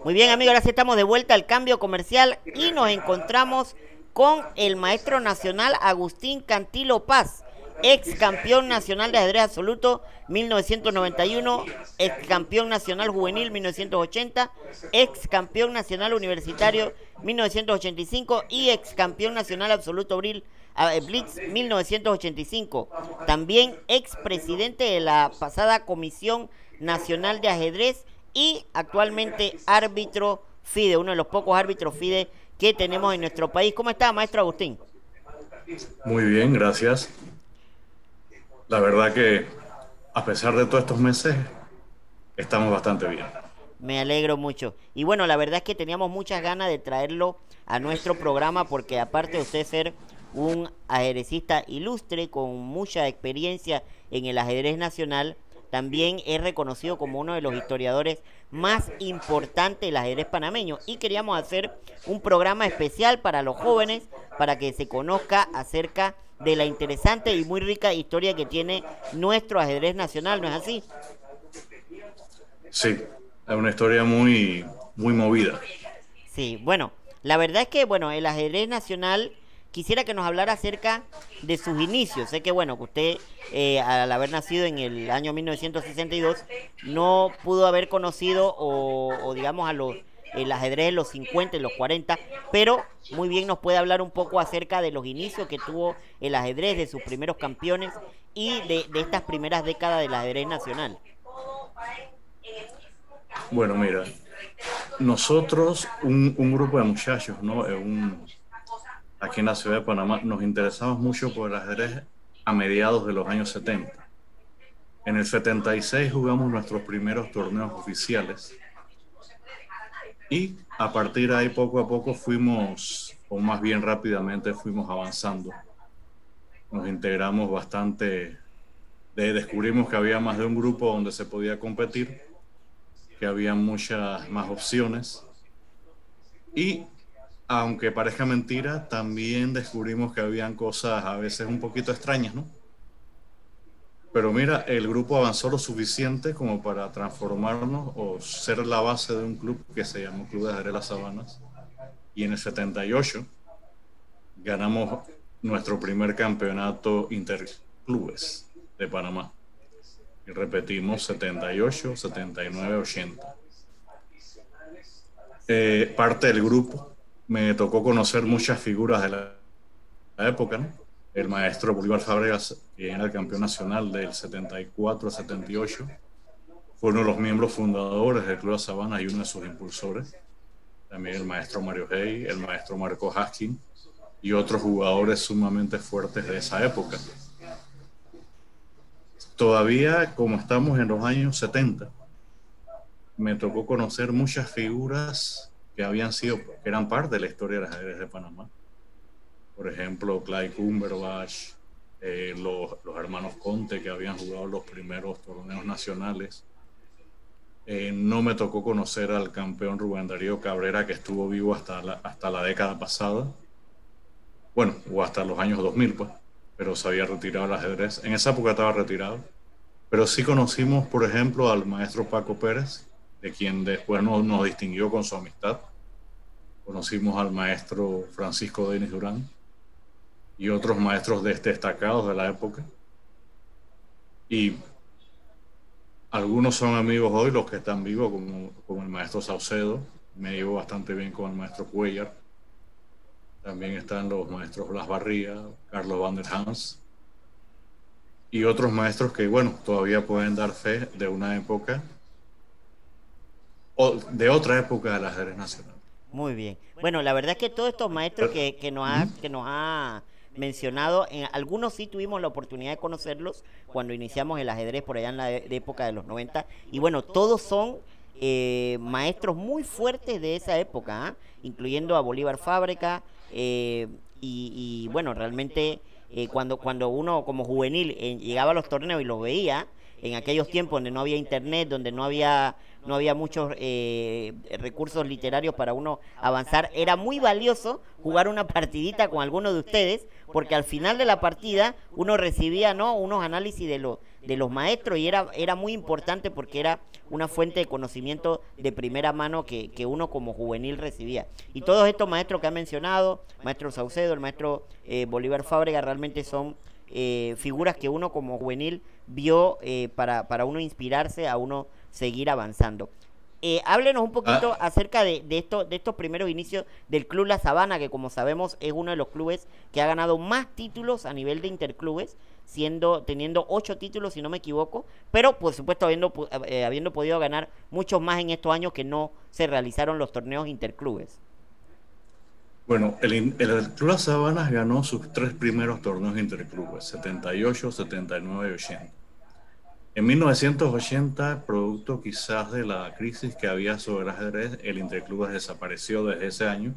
Muy bien, amigos, ahora sí estamos de vuelta al cambio comercial y nos encontramos con el maestro nacional Agustín Cantilo Paz, ex campeón nacional de ajedrez absoluto 1991, ex campeón nacional juvenil 1980, ex campeón nacional universitario 1985 y ex campeón nacional absoluto Blitz 1985. También ex presidente de la pasada Comisión Nacional de Ajedrez y actualmente árbitro FIDE, uno de los pocos árbitros FIDE que tenemos en nuestro país. ¿Cómo está, maestro Agustín? Muy bien, gracias. La verdad que a pesar de todos estos meses, estamos bastante bien. Me alegro mucho. Y bueno, la verdad es que teníamos muchas ganas de traerlo a nuestro programa porque aparte de usted ser un ajedrecista ilustre con mucha experiencia en el ajedrez nacional, también es reconocido como uno de los historiadores más importantes del ajedrez panameño. Y queríamos hacer un programa especial para los jóvenes, para que se conozca acerca de la interesante y muy rica historia que tiene nuestro ajedrez nacional, ¿no es así? Sí, es una historia muy movida. Sí, bueno, la verdad es que, bueno, el ajedrez nacional, quisiera que nos hablara acerca de sus inicios. Sé que, bueno, que usted, al haber nacido en el año 1962, no pudo haber conocido o digamos, el ajedrez de los 50 y los 40, pero muy bien nos puede hablar un poco acerca de los inicios que tuvo el ajedrez, de sus primeros campeones y de estas primeras décadas del ajedrez nacional. Bueno, mira, nosotros, un grupo de muchachos, ¿no? Aquí en la ciudad de Panamá, nos interesamos mucho por el ajedrez a mediados de los años 70. En el 76 jugamos nuestros primeros torneos oficiales y a partir de ahí poco a poco fuimos, o más bien rápidamente fuimos avanzando. Nos integramos bastante, descubrimos que había más de un grupo donde se podía competir, que había muchas más opciones y aunque parezca mentira, también descubrimos que habían cosas a veces un poquito extrañas, ¿no? Pero mira, el grupo avanzó lo suficiente como para transformarnos o ser la base de un club que se llamó Club de Ajedrez Las Sabanas. Y en el 78 ganamos nuestro primer campeonato interclubes de Panamá. Y repetimos 78, 79, 80. Parte del grupo me tocó conocer muchas figuras de la época, ¿no? El maestro Bolívar Fábregas, que era el campeón nacional del 74-78, fue uno de los miembros fundadores del Club de Sabana y uno de sus impulsores. También el maestro Mario Hey, el maestro Marco Haskin y otros jugadores sumamente fuertes de esa época. Todavía, como estamos en los años 70, me tocó conocer muchas figuras que que eran parte de la historia del ajedrez de Panamá. Por ejemplo, Clyde Cumberbatch, los hermanos Conte que habían jugado los primeros torneos nacionales. No me tocó conocer al campeón Rubén Darío Cabrera, que estuvo vivo hasta la década pasada. Bueno, o hasta los años 2000, pues, pero se había retirado el ajedrez. En esa época estaba retirado. Pero sí conocimos, por ejemplo, al maestro Paco Pérez, de quien después nos distinguió con su amistad. Conocimos al maestro Francisco Denis Durán y otros maestros destacados de la época. Y algunos son amigos hoy, los que están vivos, como el maestro Saucedo. Me llevo bastante bien con el maestro Cuellar. También están los maestros Blas Barría, Carlos Van der Hans y otros maestros que, bueno, todavía pueden dar fe de una época o de otra época del ajedrez nacional. Muy bien. Bueno, la verdad es que todos estos maestros que nos ha mencionado, algunos sí tuvimos la oportunidad de conocerlos cuando iniciamos el ajedrez por allá en la época de los 90. Y bueno, todos son maestros muy fuertes de esa época, ¿ah? Incluyendo a Bolívar Fábrega. Y bueno, realmente cuando uno como juvenil llegaba a los torneos y los veía, en aquellos tiempos donde no había internet, donde no había muchos recursos literarios para uno avanzar, era muy valioso jugar una partidita con alguno de ustedes, porque al final de la partida uno recibía, ¿no?, unos análisis de los maestros, y era muy importante porque era una fuente de conocimiento de primera mano que uno como juvenil recibía. Y todos estos maestros que ha mencionado, maestro Saucedo, el maestro Bolívar Fábrega, realmente son figuras que uno como juvenil vio para uno inspirarse, a uno seguir avanzando. Háblenos un poquito acerca de estos primeros inicios del Club La Sabana, que como sabemos es uno de los clubes que ha ganado más títulos a nivel de interclubes, teniendo 8 títulos si no me equivoco, pero por supuesto habiendo podido ganar muchos más en estos años que no se realizaron los torneos interclubes. Bueno, el Club Las Sabanas ganó sus 3 primeros torneos interclubes, 78, 79 y 80. En 1980, producto quizás de la crisis que había sobre el ajedrez, el Interclubes desapareció desde ese año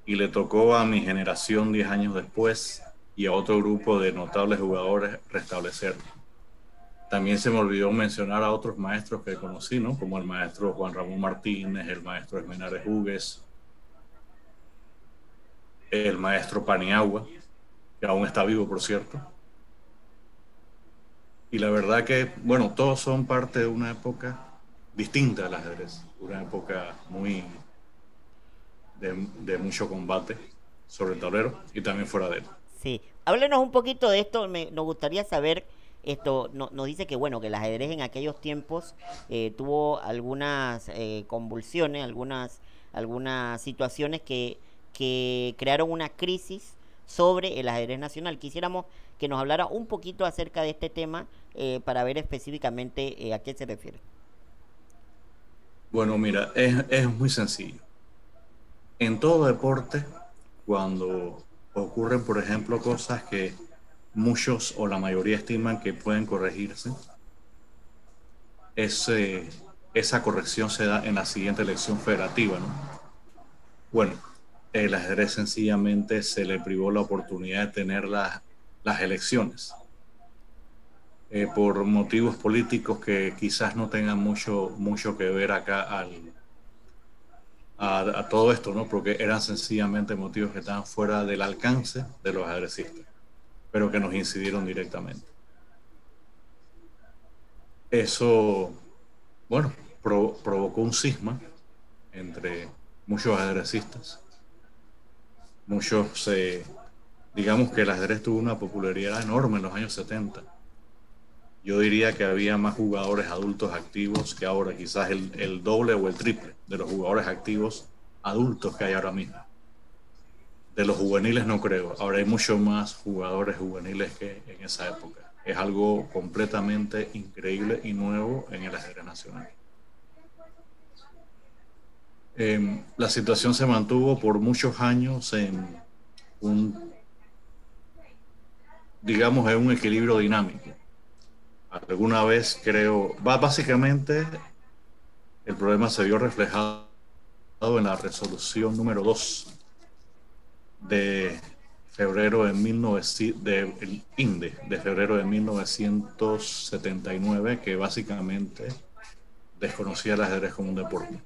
y le tocó a mi generación 10 años después y a otro grupo de notables jugadores restablecerlo. También se me olvidó mencionar a otros maestros que conocí, ¿no? Como el maestro Juan Ramón Martínez, el maestro Esmenares Hugues, el maestro Paniagua, que aún está vivo, por cierto. Y la verdad que, bueno, todos son parte de una época distinta del ajedrez, una época muy de mucho combate sobre el tablero y también fuera de él. Sí, háblenos un poquito de esto, nos gustaría saber, nos dice que bueno, que el ajedrez en aquellos tiempos tuvo algunas convulsiones, algunas situaciones que crearon una crisis sobre el ajedrez nacional. Quisiéramos que nos hablara un poquito acerca de este tema para ver específicamente a qué se refiere. Bueno, mira, es muy sencillo. En todo deporte, cuando ocurren, por ejemplo, cosas que muchos o la mayoría estiman que pueden corregirse, esa corrección se da en la siguiente elección federativa, ¿no? Bueno, el ajedrez sencillamente se le privó la oportunidad de tener las elecciones por motivos políticos que quizás no tengan mucho que ver acá a todo esto, ¿no? Porque eran sencillamente motivos que estaban fuera del alcance de los ajedrecistas, pero que nos incidieron directamente. Eso, bueno, provocó un cisma entre muchos ajedrecistas. Muchos, digamos que el ajedrez tuvo una popularidad enorme en los años 70. Yo diría que había más jugadores adultos activos que ahora, quizás el doble o el triple de los jugadores activos adultos que hay ahora mismo. De los juveniles no creo, ahora hay mucho más jugadores juveniles que en esa época. Es algo completamente increíble y nuevo en el ajedrez nacional. La situación se mantuvo por muchos años en digamos, en un equilibrio dinámico. Alguna vez creo, básicamente el problema se vio reflejado en la resolución número 2 de febrero de 1900, del INDE de febrero de 1979, que básicamente desconocía el ajedrez como un deporte.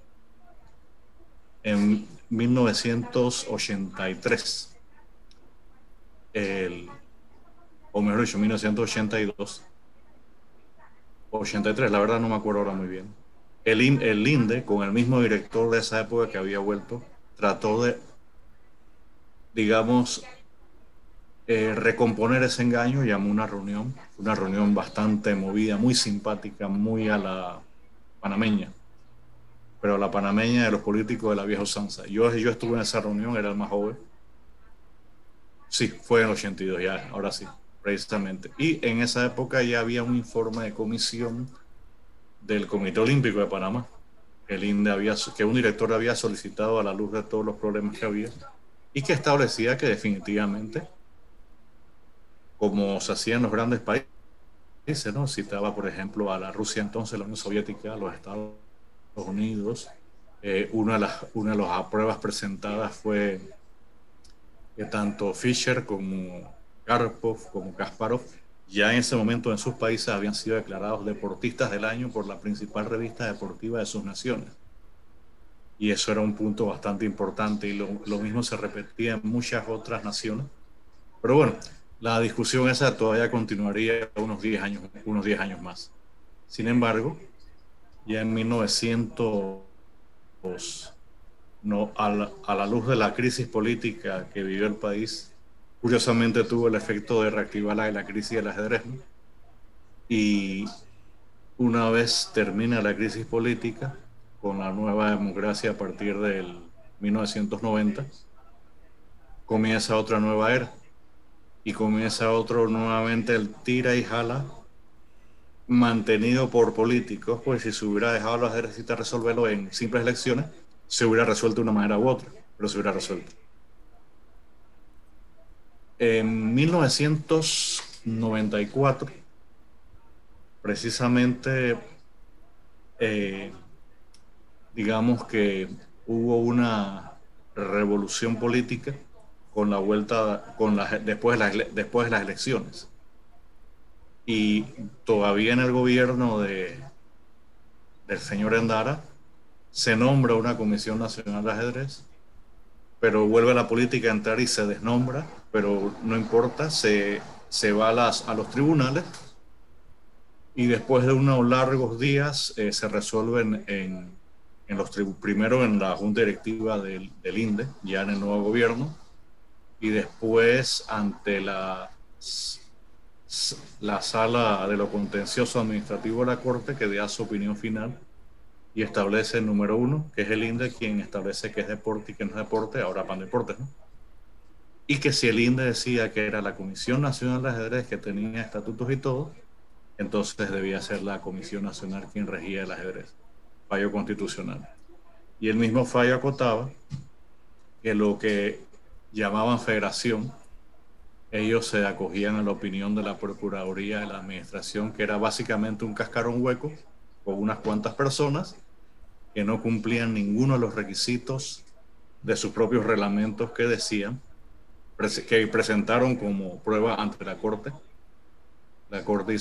En 1983, o mejor dicho, 1982, 83, la verdad no me acuerdo ahora muy bien. El INDE, con el mismo director de esa época que había vuelto, trató de, digamos, recomponer ese engaño. Llamó una reunión bastante movida, muy simpática, muy a la panameña, pero a la panameña de los políticos de la vieja usanza. Yo estuve en esa reunión, era el más joven. Sí, fue en el 82, ya, ahora sí, precisamente. Y en esa época ya había un informe de comisión del Comité Olímpico de Panamá, que un director había solicitado a la luz de todos los problemas que había, y que establecía que definitivamente, como se hacía en los grandes países, ¿no? Citaba, por ejemplo, a la Rusia entonces, la Unión Soviética, a los Estados Unidos. Una de las pruebas presentadas fue que tanto Fischer como Karpov como Kasparov ya en ese momento en sus países habían sido declarados deportistas del año por la principal revista deportiva de sus naciones. Y eso era un punto bastante importante, y lo mismo se repetía en muchas otras naciones. Pero bueno, La discusión esa todavía continuaría unos 10 años más. Sin embargo, ya en 1900, no, a la luz de la crisis política que vivió el país, curiosamente tuvo el efecto de reactivar la crisis del ajedrez, ¿no? Y una vez termina la crisis política, con la nueva democracia a partir del 1990, comienza otra nueva era y comienza otro nuevamente el tira y jala mantenido por políticos, pues si se hubiera dejado los ajedrecistas resolverlo en simples elecciones, se hubiera resuelto de una manera u otra, pero se hubiera resuelto. En 1994, precisamente, digamos que hubo una revolución política con la vuelta, después de las elecciones. Y todavía en el gobierno del señor Endara se nombra una Comisión Nacional de Ajedrez, pero vuelve la política a entrar y se desnombra, pero no importa, se va a los tribunales y después de unos largos días se resuelven primero en la junta directiva del INDE, ya en el nuevo gobierno, y después ante la sala de lo contencioso administrativo de la Corte, que da su opinión final y establece el número 1, que es el INDE, quien establece que es deporte y que no es deporte, ahora pan deportes, ¿no? Y que si el INDE decía que era la Comisión Nacional de Ajedrez que tenía estatutos y todo, entonces debía ser la Comisión Nacional quien regía el ajedrez, fallo constitucional. Y el mismo fallo acotaba que lo que llamaban federación, ellos se acogían a la opinión de la Procuraduría de la Administración, que era básicamente un cascarón hueco con unas cuantas personas que no cumplían ninguno de los requisitos de sus propios reglamentos que decían, que presentaron como prueba ante la Corte. La Corte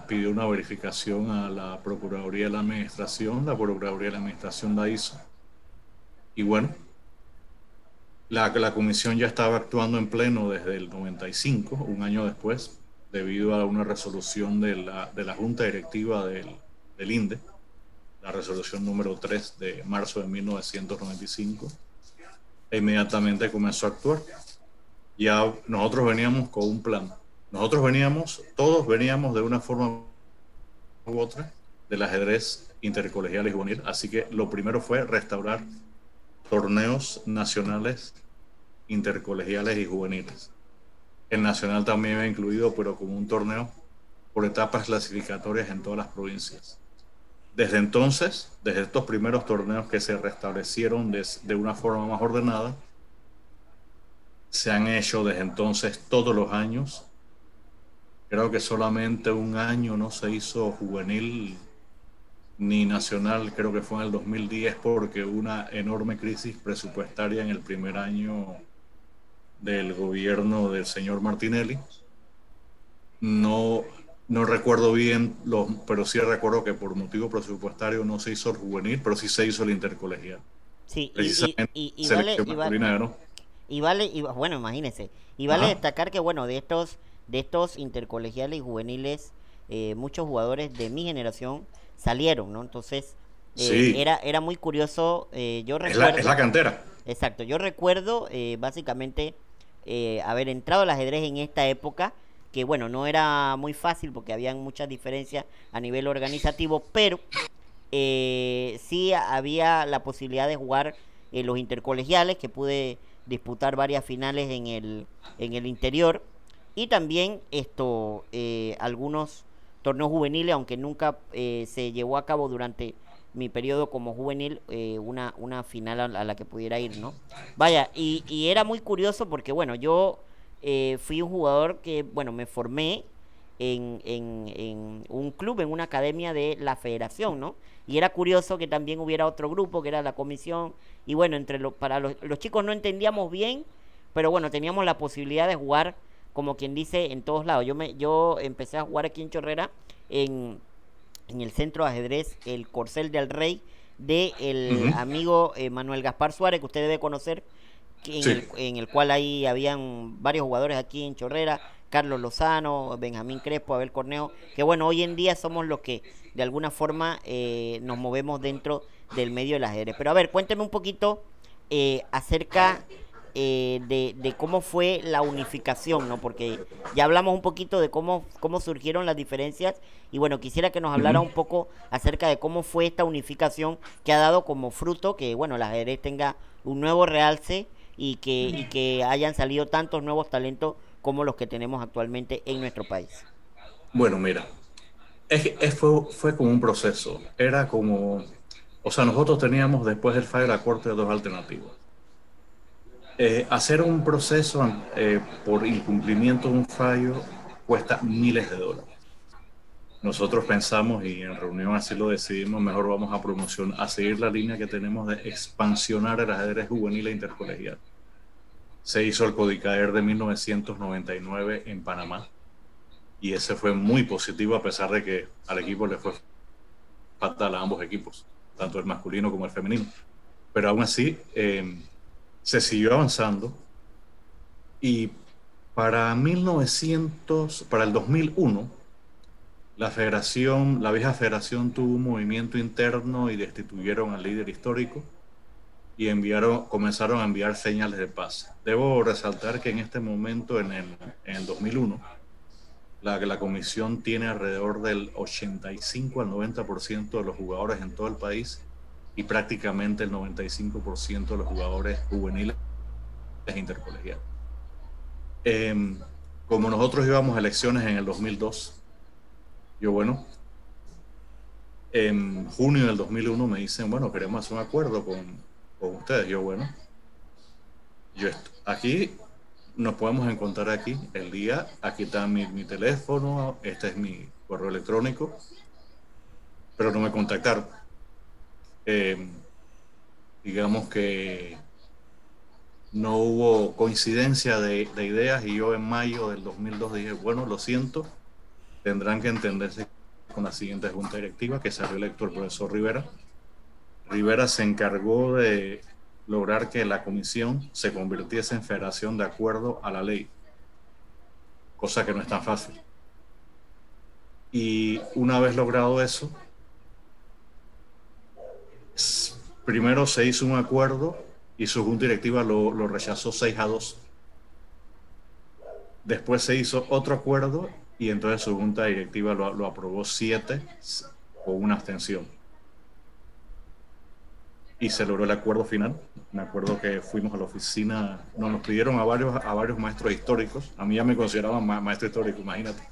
pidió una verificación a la Procuraduría de la Administración, la Procuraduría de la Administración la hizo. Y bueno, la comisión ya estaba actuando en pleno desde el 95, un año después, debido a una resolución de la Junta Directiva del INDE, la resolución número 3 de marzo de 1995, e inmediatamente comenzó a actuar. Ya nosotros veníamos con un plan. Todos veníamos de una forma u otra del ajedrez intercolegial y juvenil, así que lo primero fue restaurar torneos nacionales intercolegiales y juveniles. El nacional también ha incluido, pero como un torneo por etapas clasificatorias en todas las provincias. Desde entonces, desde estos primeros torneos que se restablecieron de una forma más ordenada, se han hecho desde entonces todos los años. Creo que solamente un año no se hizo juvenil ni nacional, creo que fue en el 2010, porque hubo una enorme crisis presupuestaria en el primer año del gobierno del señor Martinelli. No recuerdo bien, pero sí recuerdo que por motivo presupuestario no se hizo el juvenil, pero sí se hizo el intercolegial. Sí, Selección masculina, ¿no? Bueno, imagínense, y vale destacar que, bueno, de estos intercolegiales y juveniles, muchos jugadores de mi generación salieron, ¿no? Entonces, sí, era muy curioso, yo recuerdo... Es la cantera. Exacto, yo recuerdo básicamente haber entrado al ajedrez en esta época, que bueno, no era muy fácil porque habían muchas diferencias a nivel organizativo, pero sí había la posibilidad de jugar los intercolegiales, que pude disputar varias finales en el interior, y también algunos torneos juveniles, aunque nunca se llevó a cabo durante mi periodo como juvenil, una final a la que pudiera ir, ¿no? Vaya, y era muy curioso porque, bueno, yo fui un jugador que, bueno, me formé en un club, en una academia de la federación, ¿no? Y era curioso que también hubiera otro grupo, que era la comisión, y bueno, para los chicos no entendíamos bien, pero bueno, teníamos la posibilidad de jugar, como quien dice, en todos lados. Yo empecé a jugar aquí en Chorrera, en el centro de ajedrez, el Corcel del Rey, de el amigo Manuel Gaspar Suárez, que usted debe conocer, Sí. en el cual ahí habían varios jugadores aquí en Chorrera, Carlos Lozano, Benjamín Crespo, Abel Cornejo, que bueno, hoy en día somos los que de alguna forma nos movemos dentro del medio del ajedrez. Pero a ver, cuénteme un poquito acerca de cómo fue la unificación, ¿no? Porque ya hablamos un poquito de cómo surgieron las diferencias y bueno, quisiera que nos hablara Ujú. un poco acerca de cómo fue esta unificación que ha dado como fruto que, bueno, el ajedrez tenga un nuevo realce y que hayan salido tantos nuevos talentos como los que tenemos actualmente en nuestro país. Bueno, mira, fue como un proceso. Era como, o sea, nosotros teníamos después del fallo de la Corte dos alternativas. Hacer un proceso por incumplimiento de un fallo cuesta miles de dólares. Nosotros pensamos, y en reunión así lo decidimos, mejor vamos a promocionar, a seguir la línea que tenemos de expansionar el ajedrez juvenil e intercolegial. Se hizo el Codicaer de 1999 en Panamá, y ese fue muy positivo a pesar de que al equipo le fue fatal a ambos equipos, tanto el masculino como el femenino. Pero aún así se siguió avanzando y para el 2001, la vieja federación tuvo un movimiento interno y destituyeron al líder histórico y comenzaron a enviar señales de paz. Debo resaltar que en este momento, en el 2001, la comisión tiene alrededor del 85 al 90% de los jugadores en todo el país y prácticamente el 95% de los jugadores juveniles intercolegiales. Eh, Como nosotros íbamos a elecciones en el 2002, yo bueno, en junio del 2001 me dicen, bueno, queremos hacer un acuerdo con ustedes. Yo bueno, aquí nos podemos encontrar aquí el día, aquí está mi teléfono, este es mi correo electrónico, pero no me contactaron. Eh, digamos que no hubo coincidencia de ideas y yo en mayo del 2002 dije, bueno, lo siento, tendrán que entenderse con la siguiente junta directiva que salió electo el profesor Rivera. Rivera se encargó de lograr que la comisión se convirtiese en federación de acuerdo a la ley, cosa que no es tan fácil. Y una vez logrado eso, primero se hizo un acuerdo y su junta directiva lo rechazó 6-2. Después se hizo otro acuerdo y entonces su junta directiva lo aprobó 7 con una abstención. Y se logró el acuerdo final. Me acuerdo que fuimos a la oficina, nos pidieron a varios maestros históricos. A mí ya me consideraban maestro histórico, imagínate.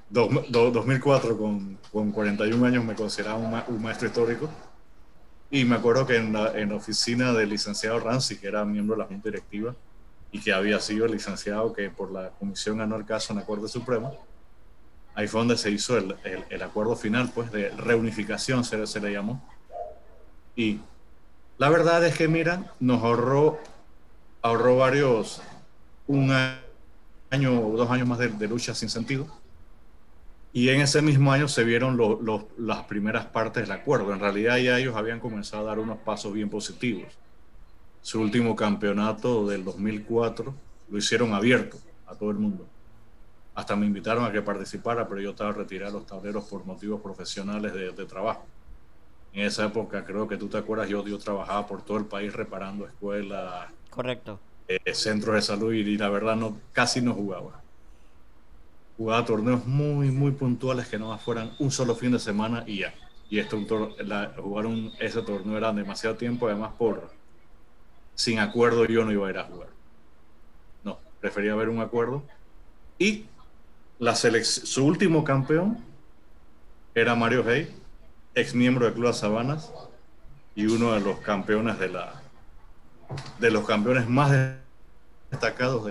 2004, con 41 años, me consideraban un maestro histórico. Y me acuerdo que en la oficina del licenciado Ranzi, que era miembro de la Junta Directiva, y que había sido el licenciado que por la comisión ganó el caso en la Corte Suprema, ahí fue donde se hizo el acuerdo final, pues, de reunificación, se le llamó. Y la verdad es que, mira, nos ahorró un año o 2 años más de lucha sin sentido. Y en ese mismo año se vieron las primeras partes del acuerdo. En realidad ya ellos habían comenzado a dar unos pasos bien positivos. Su último campeonato del 2004 lo hicieron abierto a todo el mundo. Hasta me invitaron a que participara, pero yo estaba retirado de los tableros por motivos profesionales de trabajo. En esa época, creo que tú te acuerdas, yo trabajaba por todo el país reparando escuelas, Correcto. centros de salud y la verdad casi no jugaba. Jugaba torneos muy, muy puntuales que no más fueran un solo fin de semana y ya. Y jugar ese torneo era demasiado tiempo, además sin acuerdo yo no iba a ir a jugar. No, prefería ver un acuerdo. Y su último campeón era Mario Hey, ex miembro del Club de Sabanas y uno de los campeones de los campeones más destacados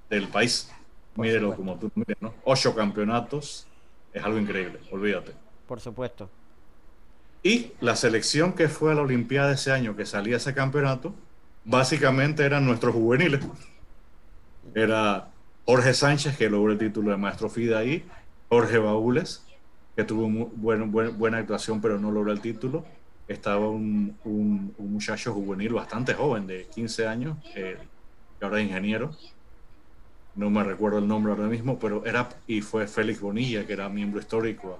del país. Mírelo como tú mires, ¿no? 8 campeonatos, es algo increíble, olvídate. Por supuesto. Y la selección que fue a la Olimpiada ese año, que salía ese campeonato, básicamente eran nuestros juveniles. Era Jorge Sánchez, que logró el título de maestro FIDE ahí, Jorge Baúles, que tuvo buena actuación, pero no logró el título, estaba un muchacho juvenil bastante joven, de 15 años, que ahora es ingeniero. No me recuerdo el nombre ahora mismo, pero fue Félix Bonilla, que era miembro histórico.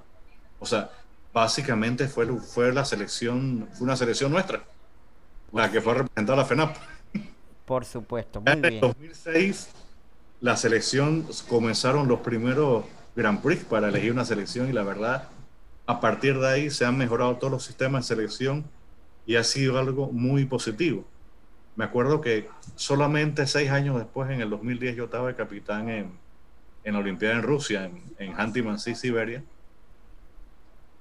O sea, básicamente fue una selección nuestra, la que fue a representar a la FENAP. Por supuesto, En muy el bien. 2006, la selección, comenzaron los primeros Grand Prix para elegir una selección, y la verdad, a partir de ahí se han mejorado todos los sistemas de selección y ha sido algo muy positivo. Me acuerdo que solamente 6 años después, en el 2010, yo estaba de capitán en la Olimpiada en Rusia, en Khanty-Mansiysk, Siberia,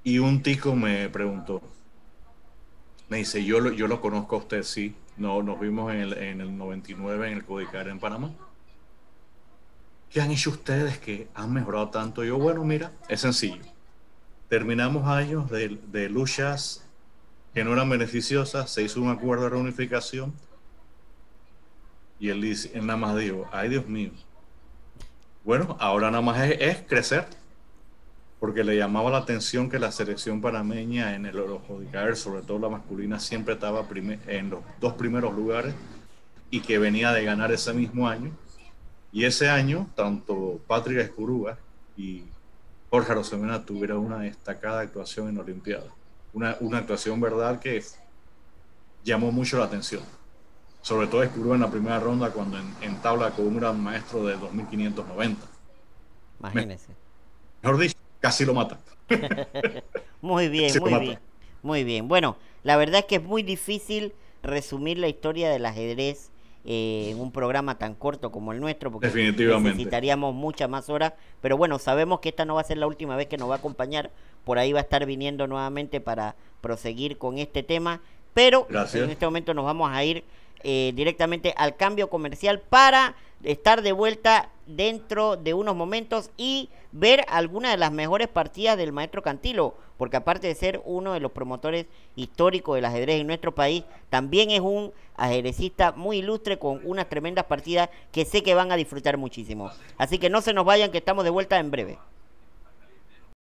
y un tico me preguntó, me dice, yo lo conozco a usted, sí, no, nos vimos en el 99 en el Codicar en Panamá. ¿Qué han hecho ustedes que han mejorado tanto? Yo, bueno, mira, es sencillo. Terminamos años de luchas que no eran beneficiosas, se hizo un acuerdo de reunificación, y él nada más dijo, ay Dios mío, bueno, ahora nada más es crecer, porque le llamaba la atención que la selección panameña en el Eurocodicar, sobre todo la masculina, siempre estaba en los 2 primeros lugares, y que venía de ganar ese mismo año. Y ese año, tanto Patrick Escurúa y Jorge Arosemena tuvieron una destacada actuación en la Olimpiada. Una actuación, verdad, que llamó mucho la atención. Sobre todo Escurúa en la primera ronda, cuando en tabla con un gran maestro de 2.590. Imagínense. Mejor dicho, casi lo mata. Muy bien, Casi lo muy mata. bien, muy bien. Bueno, la verdad es que es muy difícil resumir la historia del ajedrez en un programa tan corto como el nuestro, porque Definitivamente. necesitaríamos muchas más horas, pero bueno, sabemos que esta no va a ser la última vez que nos va a acompañar, por ahí va a estar viniendo nuevamente para proseguir con este tema, pero Gracias. en este momento nos vamos a ir directamente al cambio comercial para estar de vuelta dentro de unos momentos y ver algunas de las mejores partidas del maestro Cantilo, porque aparte de ser uno de los promotores históricos del ajedrez en nuestro país, también es un ajedrecista muy ilustre con unas tremendas partidas que sé que van a disfrutar muchísimo. Así que no se nos vayan, que estamos de vuelta en breve.